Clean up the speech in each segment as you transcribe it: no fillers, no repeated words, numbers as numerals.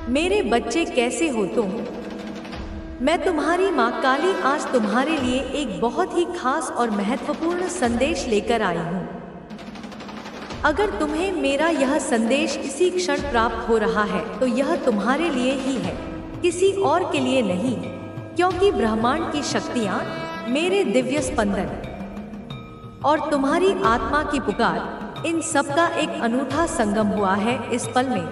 मेरे बच्चे कैसे हो तुम? मैं तुम्हारी माँ काली आज तुम्हारे लिए एक बहुत ही खास और महत्वपूर्ण संदेश लेकर आई हूँ। अगर तुम्हें मेरा यह संदेश इसी क्षण प्राप्त हो रहा है तो यह तुम्हारे लिए ही है, किसी और के लिए नहीं, क्योंकि ब्रह्मांड की शक्तियाँ, मेरे दिव्य स्पंदन और तुम्हारी आत्मा की पुकार, इन सब का एक अनूठा संगम हुआ है इस पल में,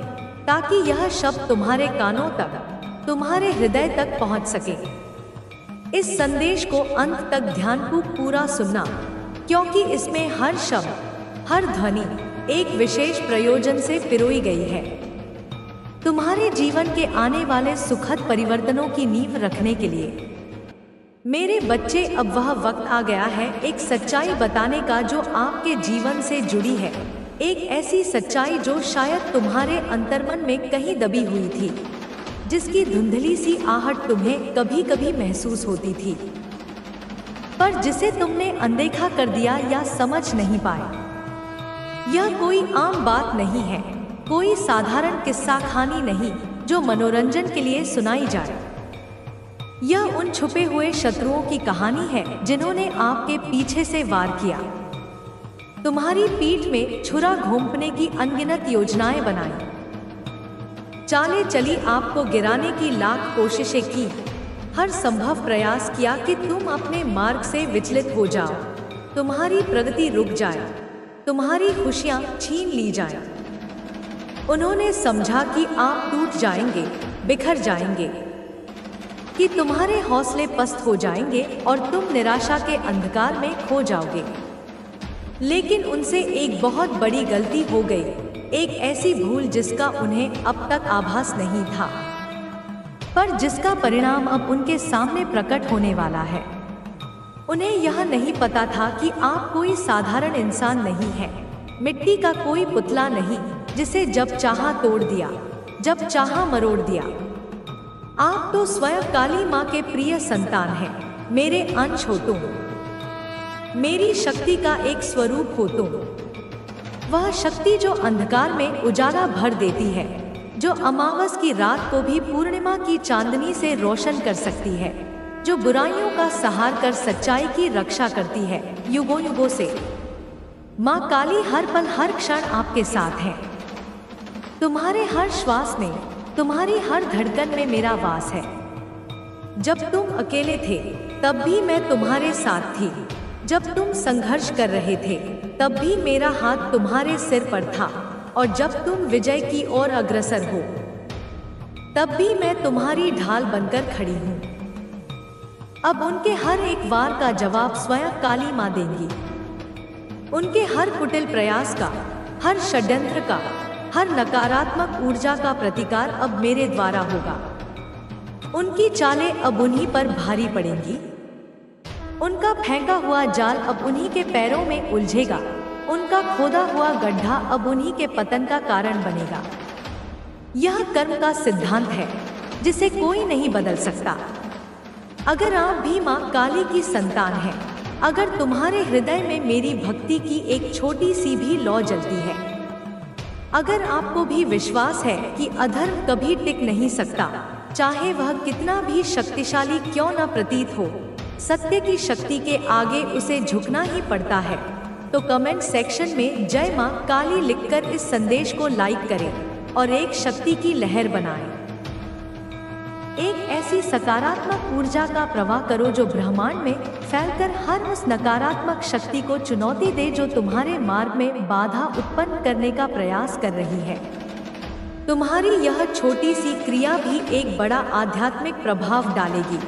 ताकि यह शब्द तुम्हारे कानों तक, तुम्हारे हृदय तक पहुंच सके। इस संदेश को अंत तक ध्यानपूर्वक पूरा सुनना, क्योंकि इसमें हर शब्द, हर ध्वनि एक विशेष प्रयोजन से पिरोई गई है। तुम्हारे जीवन के आने वाले सुखद परिवर्तनों की नींव रखने के लिए। मेरे बच्चे, अब वह वक्त आ गया है एक सच्चाई बताने का जो आपके जीवन से जुड़ी है, एक ऐसी सच्चाई जो शायद तुम्हारे अंतर्मन में कहीं दबी हुई थी, जिसकी धुंधली सी आहट तुम्हें कभी कभी महसूस होती थी, पर जिसे तुमने अनदेखा कर दिया या समझ नहीं पाए। यह कोई आम बात नहीं है, कोई साधारण किस्सा कहानी नहीं जो मनोरंजन के लिए सुनाई जाए। यह उन छुपे हुए शत्रुओं की कहानी है जिन्होंने आपके पीछे से वार किया, तुम्हारी पीठ में छुरा घोंपने की अनगिनत योजनाएं बनाई, चालें चली, आपको गिराने की लाख कोशिशें की, हर संभव प्रयास किया कि तुम अपने मार्ग से विचलित हो जाओ, तुम्हारी प्रगति रुक जाए, तुम्हारी खुशियां छीन ली जाएं। उन्होंने समझा कि आप टूट जाएंगे, बिखर जाएंगे, कि तुम्हारे हौसले पस्त हो जाएंगे और तुम निराशा के अंधकार में खो जाओगे। लेकिन उनसे एक बहुत बड़ी गलती हो गई, एक ऐसी भूल जिसका उन्हें अब तक आभास नहीं था, पर जिसका परिणाम अब उनके सामने प्रकट होने वाला है। उन्हें यह नहीं पता था कि आप कोई साधारण इंसान नहीं है, मिट्टी का कोई पुतला नहीं जिसे जब चाहा तोड़ दिया, जब चाहा मरोड़ दिया। आप तो स्वयं काली माँ के प्रिय संतान हैं, मेरे अंश हो तुम, मेरी शक्ति का एक स्वरूप हो तुम, वह शक्ति जो अंधकार में उजाला भर देती है, जो अमावस की रात को भी पूर्णिमा की चांदनी से रोशन कर सकती है, जो बुराइयों का सहार कर सच्चाई की रक्षा करती है युगों युगों से। माँ काली हर पल हर क्षण आपके साथ है, तुम्हारे हर श्वास में, तुम्हारी हर धड़कन में मेरा वास है। जब तुम अकेले थे तब भी मैं तुम्हारे साथ थी, जब तुम संघर्ष कर रहे थे तब भी मेरा हाथ तुम्हारे सिर पर था, और जब तुम विजय की ओर अग्रसर हो तब भी मैं तुम्हारी ढाल बनकर खड़ी हूँ। अब उनके हर एक वार का जवाब स्वयं काली माँ देंगी। उनके हर कुटिल प्रयास का, हर षड्यंत्र का, हर नकारात्मक ऊर्जा का प्रतिकार अब मेरे द्वारा होगा। उनकी चालें अब उन्हीं पर भारी पड़ेंगी, उनका फेंका हुआ जाल अब उन्हीं के पैरों में उलझेगा, उनका खोदा हुआ गड्ढा अब उन्हीं के पतन का कारण बनेगा। यह कर्म का सिद्धांत है जिसे कोई नहीं बदल सकता। अगर आप भी माँ काली की संतान हैं, अगर तुम्हारे हृदय में मेरी भक्ति की एक छोटी सी भी लौ जलती है, अगर आपको भी विश्वास है कि अधर्म कभी टिक नहीं सकता, चाहे वह कितना भी शक्तिशाली क्यों न प्रतीत हो, सत्य की शक्ति के आगे उसे झुकना ही पड़ता है, तो कमेंट सेक्शन में जय माँ काली लिखकर इस संदेश को लाइक करें और एक शक्ति की लहर बनाएं। एक ऐसी सकारात्मक ऊर्जा का प्रवाह करो जो ब्रह्मांड में फैलकर हर उस नकारात्मक शक्ति को चुनौती दे जो तुम्हारे मार्ग में बाधा उत्पन्न करने का प्रयास कर रही है। तुम्हारी यह छोटी सी क्रिया भी एक बड़ा आध्यात्मिक प्रभाव डालेगी।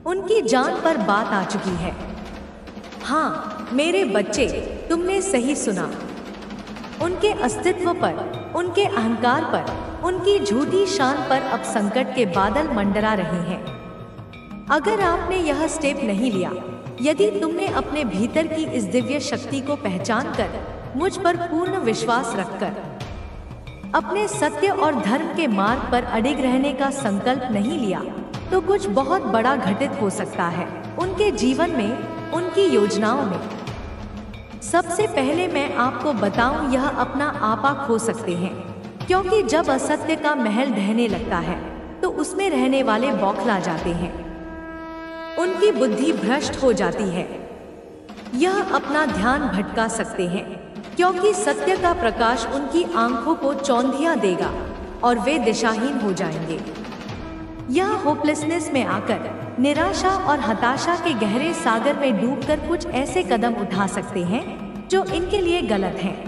उनकी जान पर बात आ चुकी है। हाँ मेरे बच्चे, तुमने सही सुना। उनके अस्तित्व पर, उनके अहंकार पर, उनकी झूठी शान पर अब संकट के बादल मंडरा रहे हैं। अगर आपने यह स्टेप नहीं लिया, यदि तुमने अपने भीतर की इस दिव्य शक्ति को पहचान कर, मुझ पर पूर्ण विश्वास रखकर अपने सत्य और धर्म के मार्ग पर अडिग रहने का संकल्प नहीं लिया, तो कुछ बहुत बड़ा घटित हो सकता है उनके जीवन में, उनकी योजनाओं में। सबसे पहले मैं आपको बताऊं, यह अपना आपा खो सकते हैं, क्योंकि जब असत्य का महल ढहने लगता है तो उसमें रहने वाले बौखला जाते हैं, उनकी बुद्धि भ्रष्ट हो जाती है। यह अपना ध्यान भटका सकते हैं क्योंकि सत्य का प्रकाश उनकी आंखों को चौंधिया देगा और वे दिशाहीन हो जाएंगे। यह होपलेसनेस में आकर निराशा और हताशा के गहरे सागर में डूबकर कुछ ऐसे कदम उठा सकते हैं जो इनके लिए गलत हैं,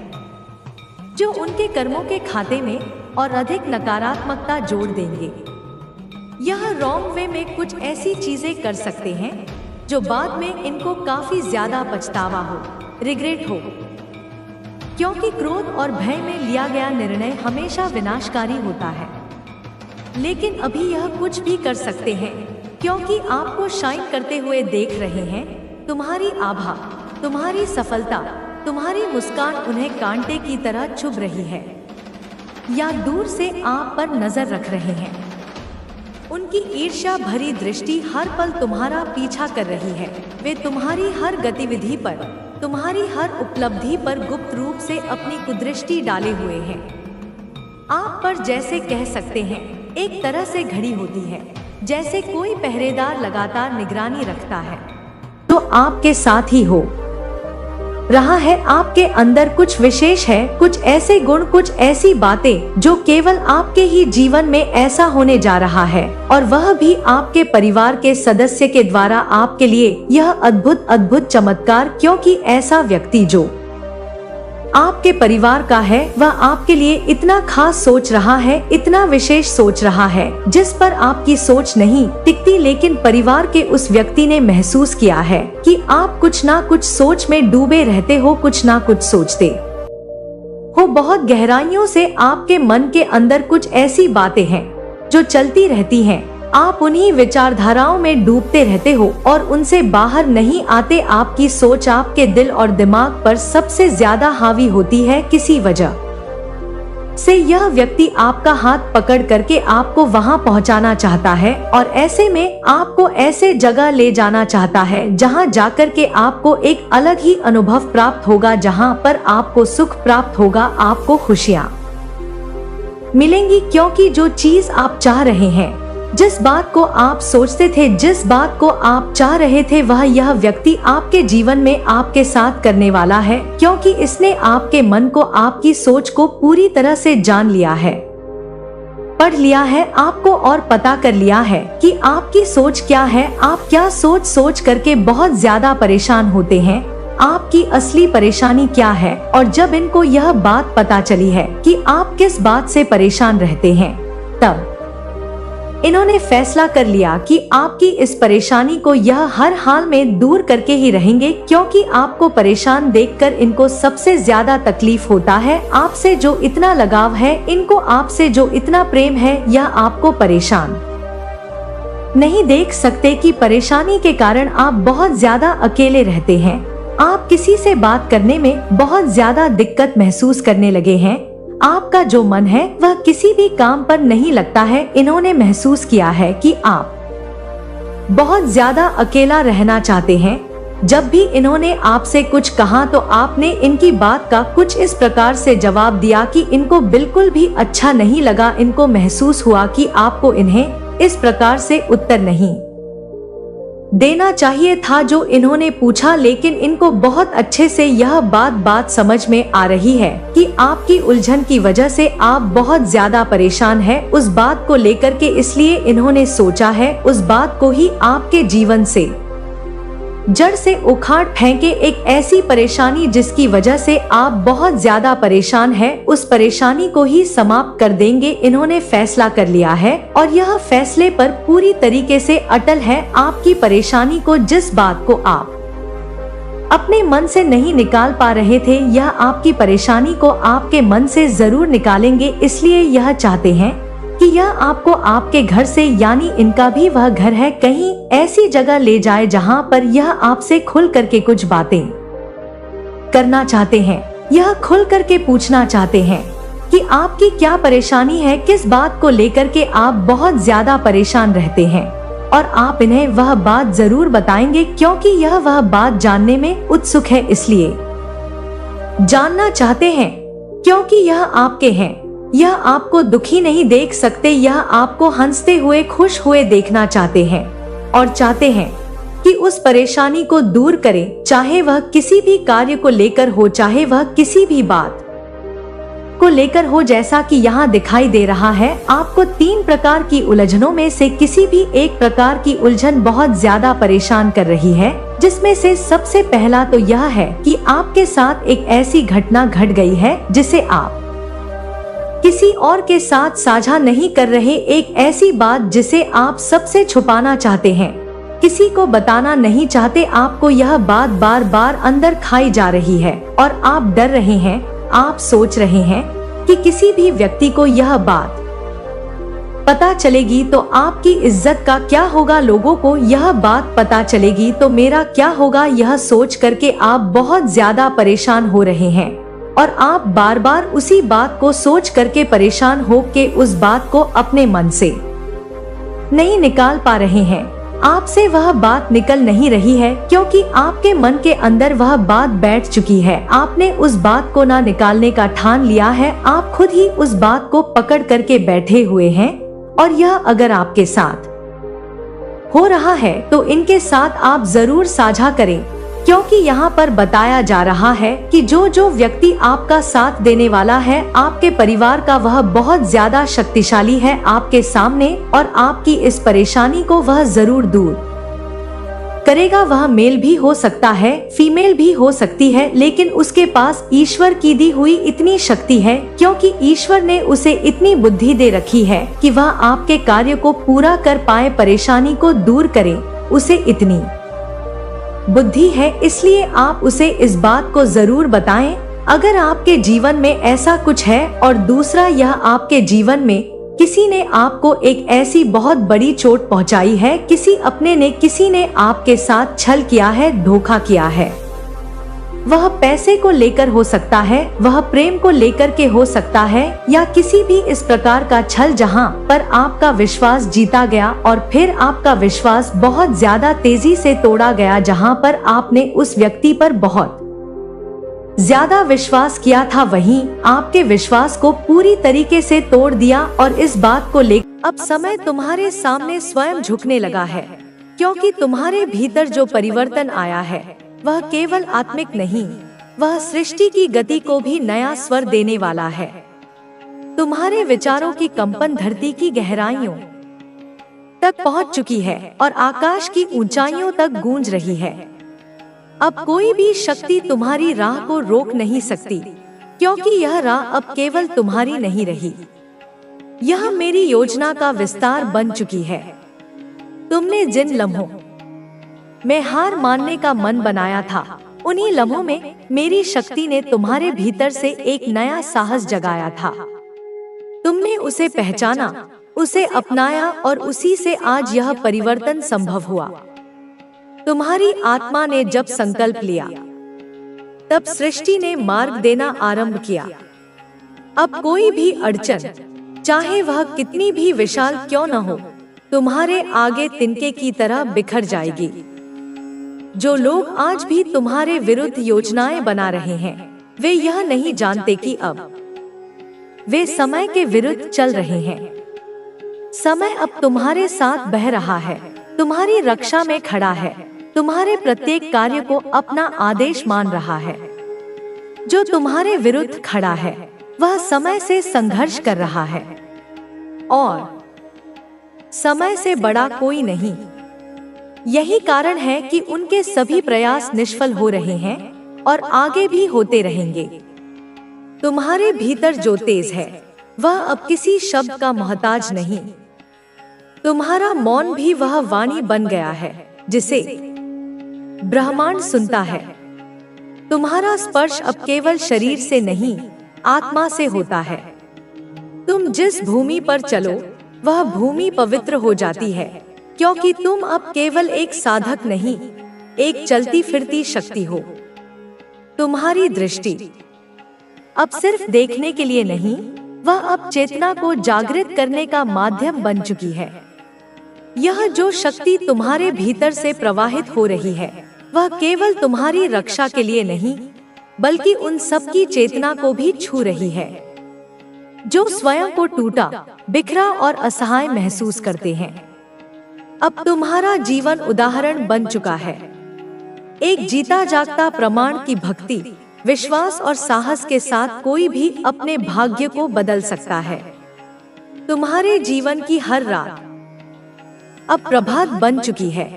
जो उनके कर्मों के खाते में और अधिक नकारात्मकता जोड़ देंगे। यह रॉन्ग वे में कुछ ऐसी चीजें कर सकते हैं जो बाद में इनको काफी ज्यादा पछतावा हो, रिग्रेट हो, क्योंकि क्रोध और भय में लिया गया निर्णय हमेशा विनाशकारी होता है। लेकिन अभी यह कुछ भी कर सकते हैं क्योंकि आपको शाइन करते हुए देख रहे हैं। तुम्हारी आभा, तुम्हारी सफलता, तुम्हारी मुस्कान उन्हें कांटे की तरह चुभ रही है या दूर से आप पर नजर रख रहे हैं। उनकी ईर्ष्या भरी दृष्टि हर पल तुम्हारा पीछा कर रही है। वे तुम्हारी हर गतिविधि पर, तुम्हारी हर उपलब्धि पर गुप्त रूप से अपनी कुदृष्टि डाले हुए हैं। आप पर जैसे कह सकते हैं एक तरह से घड़ी होती है, जैसे कोई पहरेदार लगातार निगरानी रखता है तो आपके साथ ही हो रहा है। आपके अंदर कुछ विशेष है, कुछ ऐसे गुण, कुछ ऐसी बातें जो केवल आपके ही जीवन में ऐसा होने जा रहा है, और वह भी आपके परिवार के सदस्य के द्वारा आपके लिए यह अद्भुत अद्भुत चमत्कार, क्योंकि ऐसा व्यक्ति जो आपके परिवार का है वह आपके लिए इतना खास सोच रहा है, इतना विशेष सोच रहा है जिस पर आपकी सोच नहीं टिकती, लेकिन परिवार के उस व्यक्ति ने महसूस किया है कि आप कुछ ना कुछ सोच में डूबे रहते हो, कुछ ना कुछ सोचते हो। बहुत गहराइयों से आपके मन के अंदर कुछ ऐसी बातें हैं जो चलती रहती हैं। आप उन्हीं विचारधाराओं में डूबते रहते हो और उनसे बाहर नहीं आते। आपकी सोच आपके दिल और दिमाग पर सबसे ज्यादा हावी होती है। किसी वजह से यह व्यक्ति आपका हाथ पकड़ करके आपको वहां पहुंचाना चाहता है और ऐसे में आपको ऐसे जगह ले जाना चाहता है जहां जाकर के आपको एक अलग ही अनुभव प्राप्त होगा, जहां पर आपको सुख प्राप्त होगा, आपको खुशियां मिलेंगी। क्योंकि जो चीज आप चाह रहे हैं, जिस बात को आप सोचते थे, जिस बात को आप चाह रहे थे, वह यह व्यक्ति आपके जीवन में आपके साथ करने वाला है, क्योंकि इसने आपके मन को, आपकी सोच को पूरी तरह से जान लिया है, पढ़ लिया है आपको और पता कर लिया है कि आपकी सोच क्या है। आप क्या सोच करके बहुत ज्यादा परेशान होते हैं, आपकी असली परेशानी क्या है। और जब इनको यह बात पता चली है कि आप किस बात से परेशान रहते हैं, तब इन्होंने फैसला कर लिया कि आपकी इस परेशानी को यह हर हाल में दूर करके ही रहेंगे, क्योंकि आपको परेशान देखकर इनको सबसे ज्यादा तकलीफ होता है। आपसे जो इतना लगाव है, इनको आपसे जो इतना प्रेम है, यह आपको परेशान नहीं देख सकते कि परेशानी के कारण आप बहुत ज्यादा अकेले रहते हैं। आप किसी से बात करने में बहुत ज्यादा दिक्कत महसूस करने लगे हैं। आपका जो मन है वह किसी भी काम पर नहीं लगता है। इन्होंने महसूस किया है कि आप बहुत ज्यादा अकेला रहना चाहते हैं। जब भी इन्होंने आपसे कुछ कहा तो आपने इनकी बात का कुछ इस प्रकार से जवाब दिया कि इनको बिल्कुल भी अच्छा नहीं लगा। इनको महसूस हुआ कि आपको इन्हें इस प्रकार से उत्तर नहीं देना चाहिए था जो इन्होंने पूछा, लेकिन इनको बहुत अच्छे से यह बात समझ में आ रही है कि आपकी उलझन की वजह से आप बहुत ज्यादा परेशान हैं उस बात को लेकर के। इसलिए इन्होंने सोचा है उस बात को ही आपके जीवन से जड़ से उखाड़ फेंके। एक ऐसी परेशानी जिसकी वजह से आप बहुत ज्यादा परेशान हैं, उस परेशानी को ही समाप्त कर देंगे। इन्होंने फैसला कर लिया है और यह फैसले पर पूरी तरीके से अटल है। आपकी परेशानी को, जिस बात को आप अपने मन से नहीं निकाल पा रहे थे, यह आपकी परेशानी को आपके मन से जरूर निकालेंगे। इसलिए यह चाहते हैं कि यह आपको आपके घर से, यानी इनका भी वह घर है, कहीं ऐसी जगह ले जाए जहां पर यह आपसे खुल करके कुछ बातें करना चाहते हैं। यह खुल करके पूछना चाहते हैं कि आपकी क्या परेशानी है, किस बात को लेकर के आप बहुत ज्यादा परेशान रहते हैं, और आप इन्हें वह बात जरूर बताएंगे, क्योंकि यह वह बात जानने में उत्सुक है। इसलिए जानना चाहते हैं क्योंकि यह आपके हैं। यह आपको दुखी नहीं देख सकते, यह आपको हंसते हुए खुश हुए देखना चाहते हैं और चाहते हैं कि उस परेशानी को दूर करें, चाहे वह किसी भी कार्य को लेकर हो, चाहे वह किसी भी बात को लेकर हो। जैसा कि यहाँ दिखाई दे रहा है, आपको 3 प्रकार की उलझनों में से किसी भी एक प्रकार की उलझन बहुत ज्यादा परेशान कर रही है, जिसमें से सबसे पहला तो यह है कि आपके साथ एक ऐसी घटना घट गई है जिसे आप किसी और के साथ साझा नहीं कर रहे, एक ऐसी बात जिसे आप सबसे छुपाना चाहते हैं, किसी को बताना नहीं चाहते। आपको यह बात बार बार अंदर खाई जा रही है और आप डर रहे हैं, आप सोच रहे हैं कि किसी भी व्यक्ति को यह बात पता चलेगी तो आपकी इज्जत का क्या होगा, लोगों को यह बात पता चलेगी तो मेरा क्या होगा, यह सोच करके आप बहुत ज्यादा परेशान हो रहे हैं और आप बार बार उसी बात को सोच करके परेशान हो के उस बात को अपने मन से नहीं निकाल पा रहे हैं। आपसे वह बात निकल नहीं रही है क्योंकि आपके मन के अंदर वह बात बैठ चुकी है। आपने उस बात को ना निकालने का ठान लिया है, आप खुद ही उस बात को पकड़ करके बैठे हुए हैं और यह अगर आपके साथ हो रहा है तो इनके साथ आप जरूर साझा करें, क्योंकि यहाँ पर बताया जा रहा है कि जो व्यक्ति आपका साथ देने वाला है आपके परिवार का, वह बहुत ज्यादा शक्तिशाली है आपके सामने और आपकी इस परेशानी को वह जरूर दूर करेगा। वह मेल भी हो सकता है, फीमेल भी हो सकती है, लेकिन उसके पास ईश्वर की दी हुई इतनी शक्ति है, क्योंकि ईश्वर ने उसे इतनी बुद्धि दे रखी है कि वह आपके कार्य को पूरा कर पाए, परेशानी को दूर करे। उसे इतनी बुद्धि है, इसलिए आप उसे इस बात को जरूर बताएं अगर आपके जीवन में ऐसा कुछ है। और दूसरा, यह आपके जीवन में किसी ने आपको एक ऐसी बहुत बड़ी चोट पहुंचाई है, किसी ने आपके साथ छल किया है, धोखा किया है। वह पैसे को लेकर हो सकता है, वह प्रेम को लेकर के हो सकता है, या किसी भी इस प्रकार का छल जहां पर आपका विश्वास जीता गया और फिर आपका विश्वास बहुत ज्यादा तेजी से तोड़ा गया, जहां पर आपने उस व्यक्ति पर बहुत ज्यादा विश्वास किया था, वहीं आपके विश्वास को पूरी तरीके से तोड़ दिया। और इस बात को लेकर अब समय तुम्हारे सामने स्वयं झुकने लगा है, क्योंकि तुम्हारे भीतर जो परिवर्तन आया है वह केवल आत्मिक नहीं, वह सृष्टि की गति को भी नया स्वर देने वाला है। तुम्हारे विचारों की कंपन धरती की गहराइयों तक पहुंच चुकी है और आकाश की ऊंचाइयों तक गूंज रही है। अब कोई भी शक्ति तुम्हारी राह को रोक नहीं सकती, क्योंकि यह राह अब केवल तुम्हारी नहीं रही, यह मेरी योजना का विस्तार बन चुकी है। तुमने जिन लम्हों में हार मानने का मन बनाया था, उन्हीं लम्हों में मेरी शक्ति ने तुम्हारे भीतर से एक नया साहस जगाया था। तुमने उसे पहचाना, उसे अपनाया और उसी से आज यह परिवर्तन संभव हुआ। तुम्हारी आत्मा ने जब संकल्प लिया, तब सृष्टि ने मार्ग देना आरंभ किया। अब कोई भी अड़चन, चाहे वह कितनी भी विशाल क्यों न हो, तुम्हारे आगे तिनके की तरह बिखर जाएगी। जो लोग आज भी तुम्हारे विरुद्ध योजनाएं बना रहे हैं, वे यह नहीं जानते कि अब वे समय के विरुद्ध चल रहे हैं। समय अब तुम्हारे साथ बह रहा है, तुम्हारी रक्षा में खड़ा है, तुम्हारे प्रत्येक कार्य को अपना आदेश मान रहा है। जो तुम्हारे विरुद्ध खड़ा है वह समय से संघर्ष कर रहा है और समय से बड़ा कोई नहीं। यही कारण है कि उनके सभी प्रयास निष्फल हो रहे हैं और आगे भी होते रहेंगे। तुम्हारे भीतर जो तेज है वह अब किसी शब्द का मोहताज नहीं। तुम्हारा मौन भी वह वाणी बन गया है जिसे ब्रह्मांड सुनता है। तुम्हारा स्पर्श अब केवल शरीर से नहीं, आत्मा से होता है। तुम जिस भूमि पर चलो वह भूमि पवित्र हो जाती है, क्योंकि तुम अब केवल एक साधक नहीं, एक चलती फिरती शक्ति हो। तुम्हारी दृष्टि अब सिर्फ देखने के लिए नहीं, वह अब चेतना को जागृत करने का माध्यम बन चुकी है। यह जो शक्ति तुम्हारे भीतर से प्रवाहित हो रही है वह केवल तुम्हारी रक्षा के लिए नहीं, बल्कि उन सब की चेतना को भी छू रही है। जो स्वयं को टूटा, बिखरा और असहाय महसूस करते हैं। अब तुम्हारा जीवन उदाहरण बन चुका है, एक जीता जागता प्रमाण की भक्ति, विश्वास और साहस के साथ कोई भी अपने भाग्य को बदल सकता है। तुम्हारे जीवन की हर रात अब प्रभात बन चुकी है।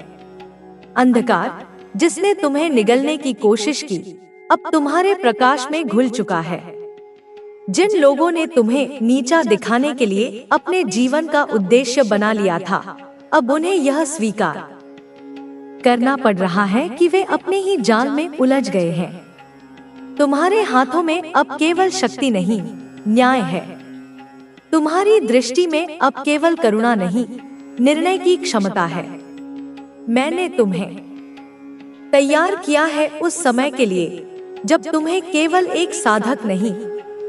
अंधकार जिसने तुम्हें निगलने की कोशिश की, अब तुम्हारे प्रकाश में घुल चुका है। जिन लोगों ने तुम्हें नीचा दिखाने के लिए अपने जीवन का उद्देश्य बना लिया था, अब उन्हें यह स्वीकार करना पड़ रहा है कि वे अपने ही जाल में उलझ गए हैं। तुम्हारे हाथों में अब केवल शक्ति नहीं, न्याय है। तुम्हारी दृष्टि में अब केवल करुणा नहीं, निर्णय की क्षमता है। मैंने तुम्हें तैयार किया है उस समय के लिए जब तुम्हें केवल एक साधक नहीं,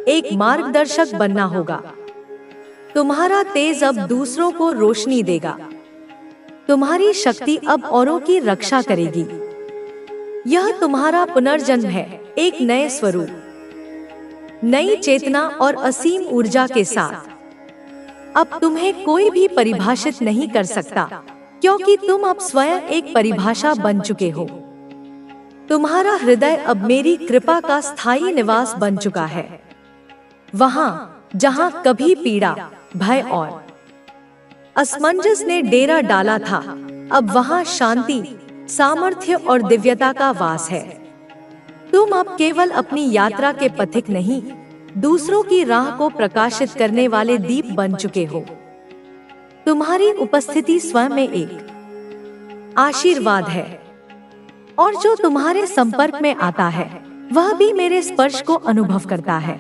एक मार्गदर्शक बनना होगा। तुम्हारा तेज अब दूसरों को रोशनी देगा। तुम्हारी शक्ति अब औरों की रक्षा करेगी। यह तुम्हारा पुनर्जन्म है, एक नए स्वरूप, नई चेतना और असीम ऊर्जा के साथ। अब तुम्हें कोई भी परिभाषित नहीं कर सकता, क्योंकि तुम अब स्वयं एक परिभाषा बन चुके हो। तुम्हारा हृदय अब मेरी कृपा का स्थायी निवास बन चुका है। वहां जहां कभी पीड़ा, भय और असमंजस ने डेरा डाला था, अब वहां शांति, सामर्थ्य और दिव्यता का वास है। तुम अब केवल अपनी यात्रा के पथिक नहीं, दूसरों की राह को प्रकाशित करने वाले दीप बन चुके हो। तुम्हारी उपस्थिति स्वयं में एक आशीर्वाद है, और जो तुम्हारे संपर्क में आता है वह भी मेरे स्पर्श को अनुभव करता है।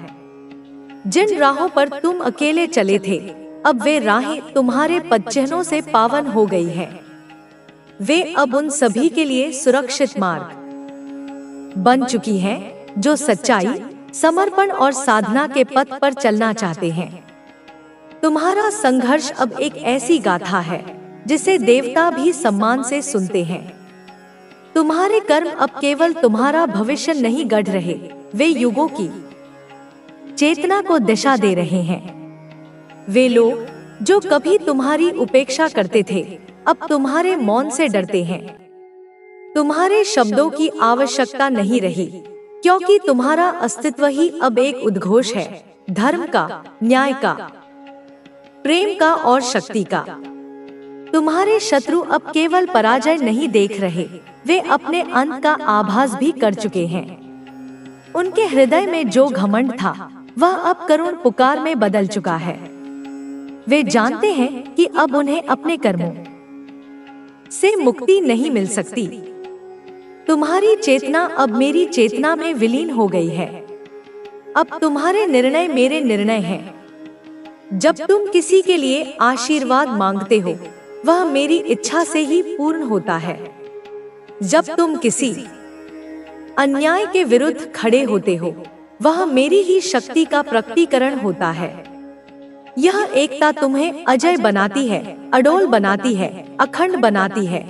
जिन राहों पर तुम अकेले चले थे, अब वे राहें तुम्हारे पदचिह्नों से पावन हो गई हैं। वे अब उन सभी के लिए सुरक्षित मार्ग बन चुकी हैं जो सच्चाई, समर्पण और साधना के पथ पर चलना चाहते हैं। तुम्हारा संघर्ष अब एक ऐसी गाथा है जिसे देवता भी सम्मान से सुनते हैं। तुम्हारे कर्म अब केवल तुम्हारा भविष्य नहीं गढ़ रहे, वे युगों की चेतना को दिशा दे रहे हैं। वे लोग जो कभी तुम्हारी उपेक्षा करते थे, अब तुम्हारे मौन से डरते हैं। तुम्हारे शब्दों की आवश्यकता नहीं रही, क्योंकि तुम्हारा अस्तित्व ही अब एक उद्घोष है, धर्म का, न्याय का, प्रेम का और शक्ति का। तुम्हारे शत्रु अब केवल पराजय नहीं देख रहे, वे अपने अंत का आभास भी कर चुके हैं। उनके हृदय में जो घमंड था, वह अब करुण पुकार में बदल चुका है। वे जानते हैं कि अब उन्हें अपने कर्मों से मुक्ति नहीं मिल सकती। तुम्हारी चेतना अब मेरी चेतना में विलीन हो गई है। अब तुम्हारे निर्णय मेरे निर्णय हैं। जब तुम किसी के लिए आशीर्वाद मांगते हो, वह मेरी इच्छा से ही पूर्ण होता है। जब तुम किसी अन्याय के विरुद्ध खड़े होते हो, वह मेरी ही शक्ति का प्रकटीकरण होता है। यह एकता तुम्हें अजय बनाती है, अडोल बनाती है, अखंड बनाती है।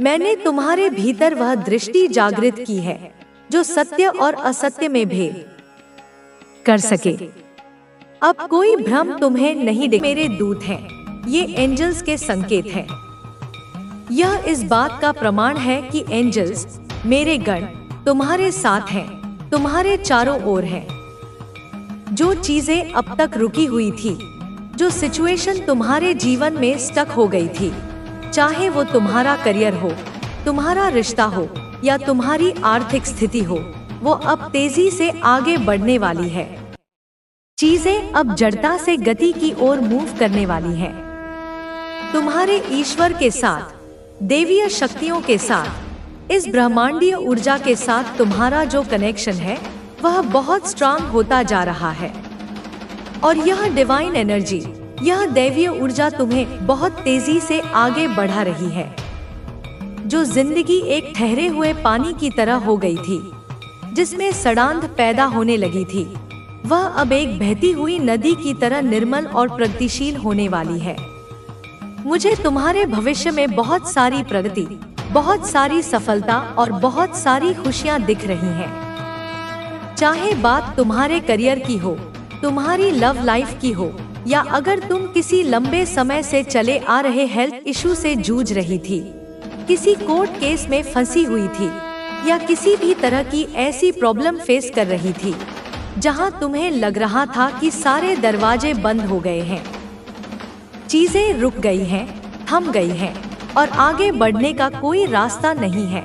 मैंने तुम्हारे भीतर वह दृष्टि जागृत की है जो सत्य और असत्य में भेद कर सके। अब कोई भ्रम तुम्हें नहीं दिखे। मेरे दूत हैं, ये एंजल्स के संकेत हैं। यह इस बात का प्रमाण है कि एंजल्स, मेरे गण, तुम्हारे साथ हैं, तुम्हारे चारों ओर हैं। जो चीजें अब तक रुकी हुई थी, जो सिचुएशन तुम्हारे जीवन में स्टक हो गई थी, चाहे वो तुम्हारा करियर हो, तुम्हारा रिश्ता हो या तुम्हारी आर्थिक स्थिति हो, वो अब तेजी से आगे बढ़ने वाली है। चीजें अब जड़ता से गति की ओर मूव करने वाली हैं। तुम्हारे ईश्वर के साथ, देवीय शक्तियों के साथ, इस ब्रह्मांडीय ऊर्जा के साथ तुम्हारा जो कनेक्शन है वह बहुत स्ट्रांग होता जा रहा है। और यह डिवाइन एनर्जी, यह दैवीय ऊर्जा तुम्हें बहुत तेजी से आगे बढ़ा रही है। जो जिंदगी एक ठहरे हुए पानी की तरह हो गई थी, जिसमें सड़ांध पैदा होने लगी थी, वह अब एक बहती हुई नदी की तरह निर्मल और प्रगतिशील होने वाली है। मुझे तुम्हारे भविष्य में बहुत सारी प्रगति, बहुत सारी सफलता और बहुत सारी खुशियां दिख रही हैं। चाहे बात तुम्हारे करियर की हो, तुम्हारी लव लाइफ की हो, या अगर तुम किसी लंबे समय से चले आ रहे हेल्थ इशू से जूझ रही थी, किसी कोर्ट केस में फंसी हुई थी, या किसी भी तरह की ऐसी प्रॉब्लम फेस कर रही थी जहां तुम्हें लग रहा था कि सारे दरवाजे बंद हो गए हैं, चीजें रुक गई हैं, थम गई हैं और आगे बढ़ने का कोई रास्ता नहीं है।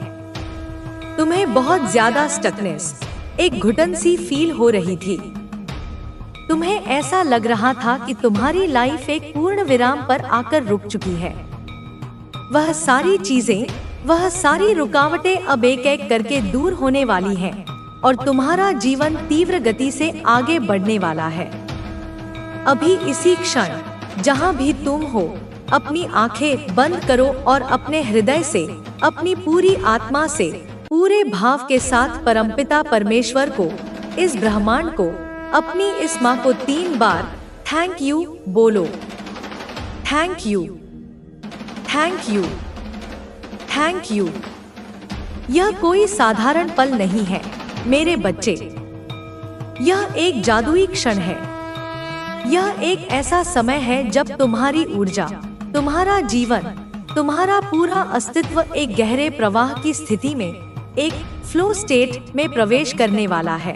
तुम्हें बहुत ज्यादा स्टकनेस, एक घुटन सी फील हो रही थी। तुम्हें ऐसा लग रहा था कि तुम्हारी लाइफ एक पूर्ण विराम पर आकर रुक चुकी है। वह सारी चीजें, वह सारी रुकावटें अब एक एक करके दूर होने वाली हैं और तुम्हारा जीवन तीव्र गति से आगे बढ़ने वाला है। अभी इसी क्षण जहां भी तुम हो, अपनी आंखें बंद करो और अपने हृदय से, अपनी पूरी आत्मा से, पूरे भाव के साथ परमपिता परमेश्वर को, इस ब्रह्मांड को, अपनी इस माँ को 3 बार थैंक यू बोलो। Thank you, thank you, thank you. यह कोई साधारण पल नहीं है मेरे बच्चे, यह एक जादुई क्षण है। यह एक ऐसा समय है जब तुम्हारी ऊर्जा, तुम्हारा जीवन, तुम्हारा पूरा अस्तित्व एक गहरे प्रवाह की स्थिति में, एक फ्लो स्टेट में प्रवेश करने वाला है।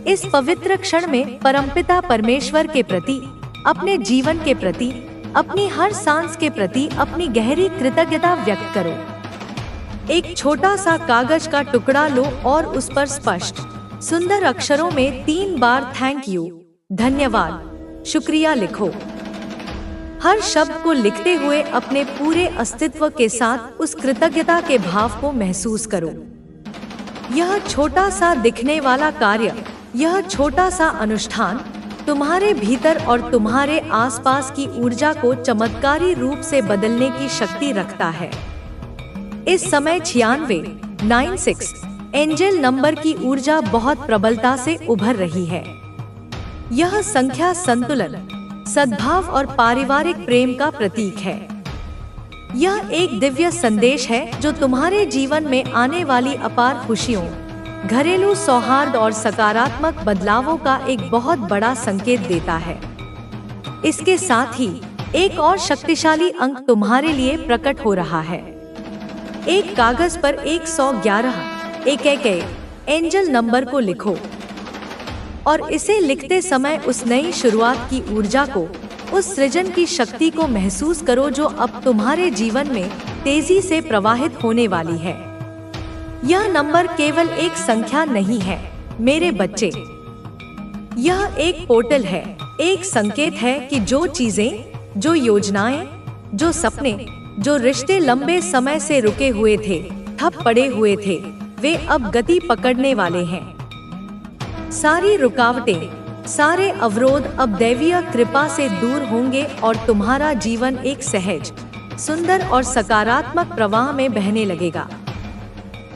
इस पवित्र क्षण में परमपिता परमेश्वर के प्रति, अपने जीवन के प्रति, अपनी हर सांस के प्रति अपनी गहरी कृतज्ञता व्यक्त करो। एक छोटा सा कागज का टुकड़ा लो और उस पर स्पष्ट, सुंदर अक्षरों में 3 बार थैंक यू, धन्यवाद, शुक्रिया लिखो। हर शब्द को लिखते हुए अपने पूरे अस्तित्व के साथ उस कृतज्ञता के भाव को महसूस करो। यह छोटा सा दिखने वाला कार्य, यह छोटा सा अनुष्ठान तुम्हारे भीतर और तुम्हारे आसपास की ऊर्जा को चमत्कारी रूप से बदलने की शक्ति रखता है। इस समय 96 एंजल नंबर की ऊर्जा बहुत प्रबलता से उभर रही है। यह संख्या संतुलन, सद्भाव और पारिवारिक प्रेम का प्रतीक है। यह एक दिव्य संदेश है जो तुम्हारे जीवन में आने वाली अपार खुशियों, घरेलू सौहार्द और सकारात्मक बदलावों का एक बहुत बड़ा संकेत देता है। इसके साथ ही एक और शक्तिशाली अंक तुम्हारे लिए प्रकट हो रहा है। एक कागज पर 111 एंजल नंबर को लिखो और इसे लिखते समय उस नई शुरुआत की ऊर्जा को, उस सृजन की शक्ति को महसूस करो जो अब तुम्हारे जीवन में तेजी से प्रवाहित होने वाली है। यह नंबर केवल एक संख्या नहीं है मेरे बच्चे, यह एक पोर्टल है, एक संकेत है कि जो चीजें, जो योजनाएं, जो सपने, जो रिश्ते लंबे समय से रुके हुए थे, ठप पड़े हुए थे, वे अब गति पकड़ने वाले हैं। सारी रुकावटें, सारे अवरोध अब दैवीय कृपा से दूर होंगे और तुम्हारा जीवन एक सहज, सुंदर और सकारात्मक प्रवाह में बहने लगेगा।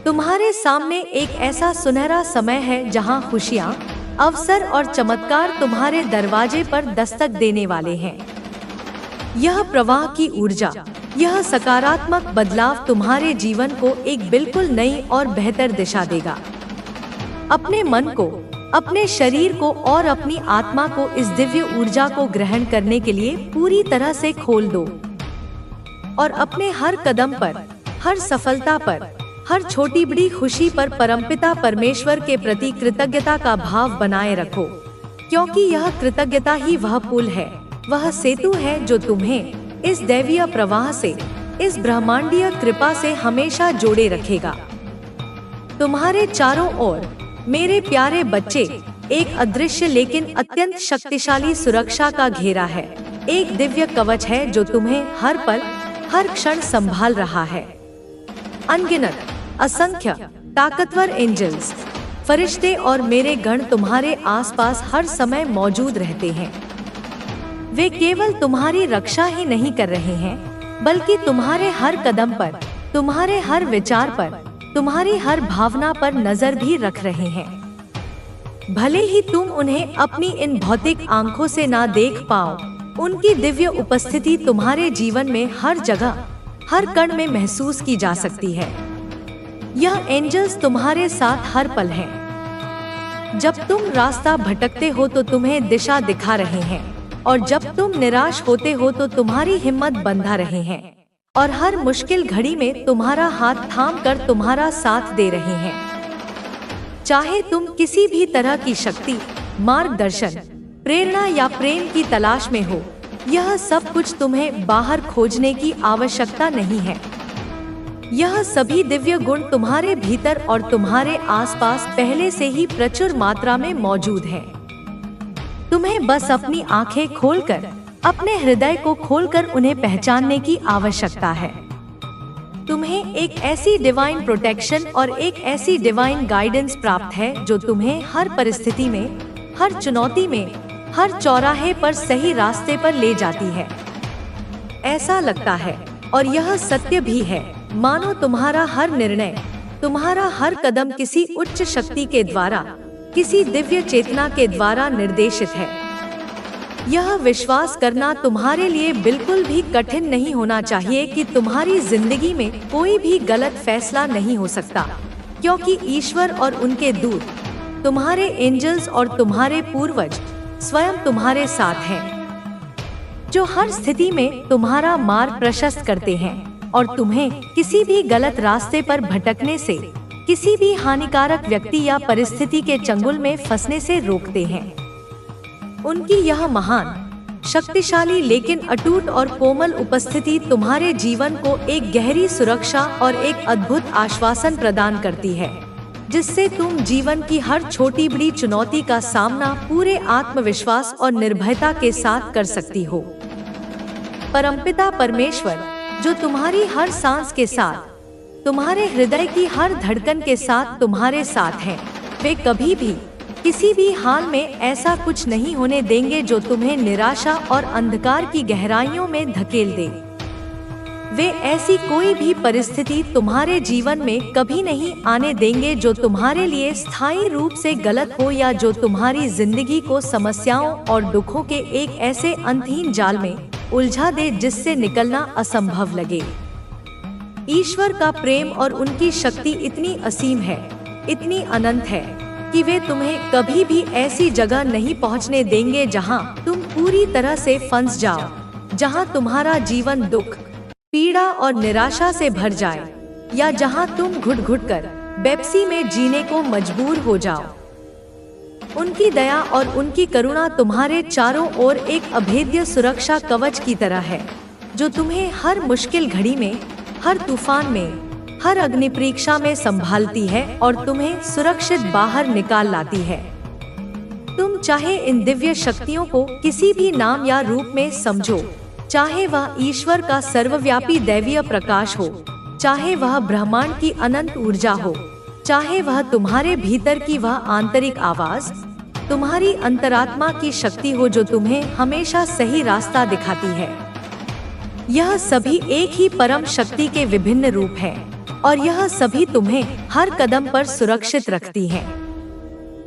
तुम्हारे सामने एक ऐसा सुनहरा समय है जहां खुशियां, अवसर और चमत्कार तुम्हारे दरवाजे पर दस्तक देने वाले हैं। यह प्रवाह की ऊर्जा, यह सकारात्मक बदलाव तुम्हारे जीवन को एक बिल्कुल नई और बेहतर दिशा देगा। अपने मन को, अपने शरीर को और अपनी आत्मा को इस दिव्य ऊर्जा को ग्रहण करने के लिए पूरी तरह से खोल दो और अपने हर कदम पर, हर सफलता पर, हर छोटी बड़ी खुशी पर परमपिता परमेश्वर के प्रति कृतज्ञता का भाव बनाए रखो, क्योंकि यह कृतज्ञता ही वह पुल है, वह सेतु है जो तुम्हें इस दैवीय प्रवाह से, इस ब्रह्मांडीय कृपा से हमेशा जोड़े रखेगा। तुम्हारे चारों ओर मेरे प्यारे बच्चे, एक अदृश्य लेकिन अत्यंत शक्तिशाली सुरक्षा का घेरा है, एक दिव्य कवच है जो तुम्हें हर पल, हर क्षण संभाल रहा है। अनगिनत, असंख्य ताकतवर एंजल्स, फरिश्ते और मेरे गण तुम्हारे आसपास हर समय मौजूद रहते हैं। वे केवल तुम्हारी रक्षा ही नहीं कर रहे हैं, बल्कि तुम्हारे हर कदम पर, तुम्हारे हर विचार पर, तुम्हारी हर भावना पर नजर भी रख रहे हैं। भले ही तुम उन्हें अपनी इन भौतिक आंखों से ना देख पाओ, उनकी दिव्य उपस्थिति तुम्हारे जीवन में हर जगह, हर कण में महसूस की जा सकती है। यह एंजल्स तुम्हारे साथ हर पल हैं, जब तुम रास्ता भटकते हो तो तुम्हें दिशा दिखा रहे हैं, और जब तुम निराश होते हो तो तुम्हारी हिम्मत बंधा रहे हैं, और हर मुश्किल घड़ी में तुम्हारा हाथ थाम कर तुम्हारा साथ दे रहे हैं। चाहे तुम किसी भी तरह की शक्ति, मार्गदर्शन, प्रेरणा या प्रेम की तलाश में हो, यह सब कुछ तुम्हें बाहर खोजने की आवश्यकता नहीं है। यह सभी दिव्य गुण तुम्हारे भीतर और तुम्हारे आसपास पहले से ही प्रचुर मात्रा में मौजूद हैं। तुम्हें बस अपनी आंखें खोलकर, अपने हृदय को खोलकर उन्हें पहचानने की आवश्यकता है। तुम्हें एक ऐसी डिवाइन प्रोटेक्शन और एक ऐसी डिवाइन गाइडेंस प्राप्त है जो तुम्हें हर परिस्थिति में, हर चुनौती में, हर चौराहे पर सही रास्ते पर ले जाती है। ऐसा लगता है, और यह सत्य भी है, मानो तुम्हारा हर निर्णय, तुम्हारा हर कदम किसी उच्च शक्ति के द्वारा, किसी दिव्य चेतना के द्वारा निर्देशित है। यह विश्वास करना तुम्हारे लिए बिल्कुल भी कठिन नहीं होना चाहिए कि तुम्हारी जिंदगी में कोई भी गलत फैसला नहीं हो सकता, क्योंकि ईश्वर और उनके दूत, तुम्हारे एंजल्स और तुम्हारे पूर्वज स्वयं तुम्हारे साथ हैं, जो हर स्थिति में तुम्हारा मार्ग प्रशस्त करते हैं और तुम्हें किसी भी गलत रास्ते पर भटकने से, किसी भी हानिकारक व्यक्ति या परिस्थिति के चंगुल में फंसने से रोकते हैं। उनकी यह महान, शक्तिशाली लेकिन अटूट और कोमल उपस्थिति तुम्हारे जीवन को एक गहरी सुरक्षा और एक अद्भुत आश्वासन प्रदान करती है, जिससे तुम जीवन की हर छोटी बड़ी चुनौती का सामना पूरे आत्मविश्वास और निर्भयता के साथ कर सकती हो। परमपिता परमेश्वर, जो तुम्हारी हर सांस के साथ, तुम्हारे हृदय की हर धड़कन के साथ तुम्हारे साथ हैं, वे कभी भी किसी भी हाल में ऐसा कुछ नहीं होने देंगे जो तुम्हें निराशा और अंधकार की गहराइयों में धकेल दे। वे ऐसी कोई भी परिस्थिति तुम्हारे जीवन में कभी नहीं आने देंगे जो तुम्हारे लिए स्थायी रूप से गलत हो या जो तुम्हारी जिंदगी को समस्याओं और दुखों के एक ऐसे अंतहीन जाल में उलझा दे जिससे निकलना असंभव लगे। ईश्वर का प्रेम और उनकी शक्ति इतनी असीम है, इतनी अनंत है कि वे तुम्हें कभी भी ऐसी जगह नहीं पहुंचने देंगे जहां तुम पूरी तरह से फंस जाओ, जहां तुम्हारा जीवन दुख, पीड़ा और निराशा से भर जाए, या जहां तुम घुट-घुट कर बेपसी में जीने को मजबूर हो जाओ। उनकी दया और उनकी करुणा तुम्हारे चारों ओर एक अभेद्य सुरक्षा कवच की तरह है, जो तुम्हें हर मुश्किल घड़ी में, हर तूफान में, हर अग्नि परीक्षा में संभालती है और तुम्हें सुरक्षित बाहर निकाल लाती है। तुम चाहे इन दिव्य शक्तियों को किसी भी नाम या रूप में समझो, चाहे वह ईश्वर का सर्वव्यापी दैवीय प्रकाश हो, चाहे वह ब्रह्मांड की अनंत ऊर्जा हो, चाहे वह तुम्हारे भीतर की वह आंतरिक आवाज, तुम्हारी अंतरात्मा की शक्ति हो जो तुम्हें हमेशा सही रास्ता दिखाती है। यह सभी एक ही परम शक्ति के विभिन्न रूप हैं और यह सभी तुम्हें हर कदम पर सुरक्षित रखती हैं।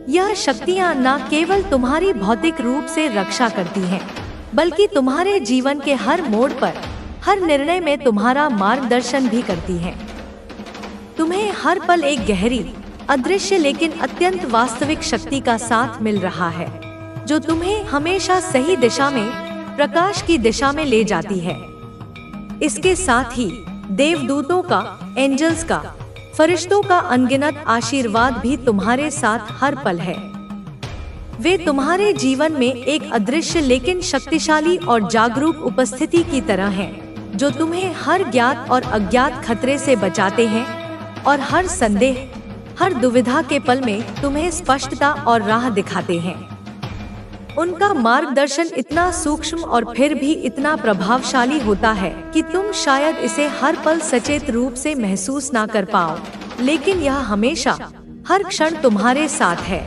यह शक्तियाँ न केवल तुम्हारी भौतिक रूप से रक्षा करती हैं, बल्कि तुम्हारे जीवन के हर मोड़ पर, हर निर्णय में तुम्हारा मार्गदर्शन भी करती हैं। तुम्हें हर पल एक गहरी, अदृश्य लेकिन अत्यंत वास्तविक शक्ति का साथ मिल रहा है, जो तुम्हें हमेशा सही दिशा में, प्रकाश की दिशा में ले जाती है। इसके साथ ही देवदूतों का, एंजल्स का, फरिश्तों का अनगिनत आशीर्वाद भी तुम्हारे साथ हर पल है। वे तुम्हारे जीवन में एक अदृश्य लेकिन शक्तिशाली और जागरूक उपस्थिति की तरह हैं, जो तुम्हें हर ज्ञात और अज्ञात खतरे से बचाते हैं और हर संदेह, हर दुविधा के पल में तुम्हें स्पष्टता और राह दिखाते हैं। उनका मार्गदर्शन इतना सूक्ष्म और फिर भी इतना प्रभावशाली होता है कि तुम शायद इसे हर पल सचेत रूप से महसूस ना कर पाओ, लेकिन यह हमेशा, हर क्षण तुम्हारे साथ है।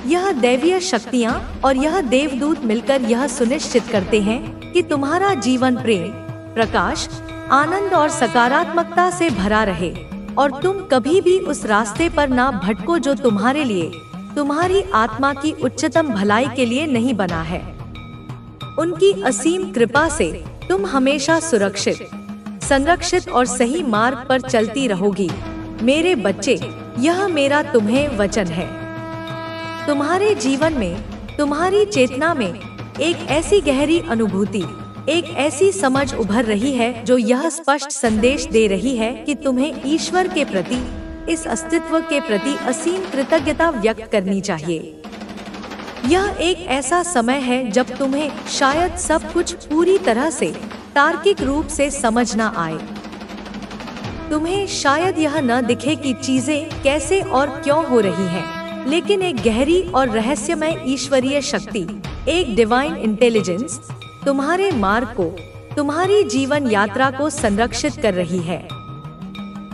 यह दैवीय शक्तियाँ और यह देवदूत मिलकर यह सुनिश्चित करते हैं कि तुम्हारा जीवन प्रेम, प्रकाश, आनंद और सकारात्मकता से भरा रहे और तुम कभी भी उस रास्ते पर ना भटको जो तुम्हारे लिए, तुम्हारी आत्मा की उच्चतम भलाई के लिए नहीं बना है। उनकी असीम कृपा से तुम हमेशा सुरक्षित, संरक्षित और सही मार्ग पर चलती रहोगी। मेरे बच्चे, यह मेरा तुम्हें वचन है। तुम्हारे जीवन में, तुम्हारी चेतना में एक ऐसी गहरी अनुभूति, एक ऐसी समझ उभर रही है जो यह स्पष्ट संदेश दे रही है कि तुम्हें ईश्वर के प्रति, इस अस्तित्व के प्रति असीम कृतज्ञता व्यक्त करनी चाहिए। यह एक ऐसा समय है जब तुम्हें शायद सब कुछ पूरी तरह से तार्किक रूप से समझ न आए। तुम्हें शायद यह न दिखे कि चीजें कैसे और क्यों हो रही हैं, लेकिन एक गहरी और रहस्यमय ईश्वरीय शक्ति, एक डिवाइन इंटेलिजेंस तुम्हारे मार्ग को, तुम्हारी जीवन यात्रा को संरक्षित कर रही है।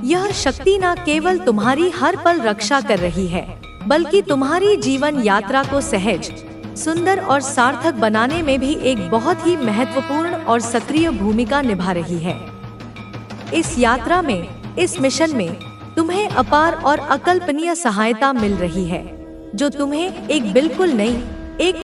यह शक्ति न केवल तुम्हारी हर पल रक्षा कर रही है, बल्कि तुम्हारी जीवन यात्रा को सहज, सुंदर और सार्थक बनाने में भी एक बहुत ही महत्वपूर्ण और सक्रिय भूमिका निभा रही है। इस यात्रा में, इस मिशन में तुम्हें अपार और अकल्पनीय सहायता मिल रही है, जो तुम्हें एक बिल्कुल नई, एक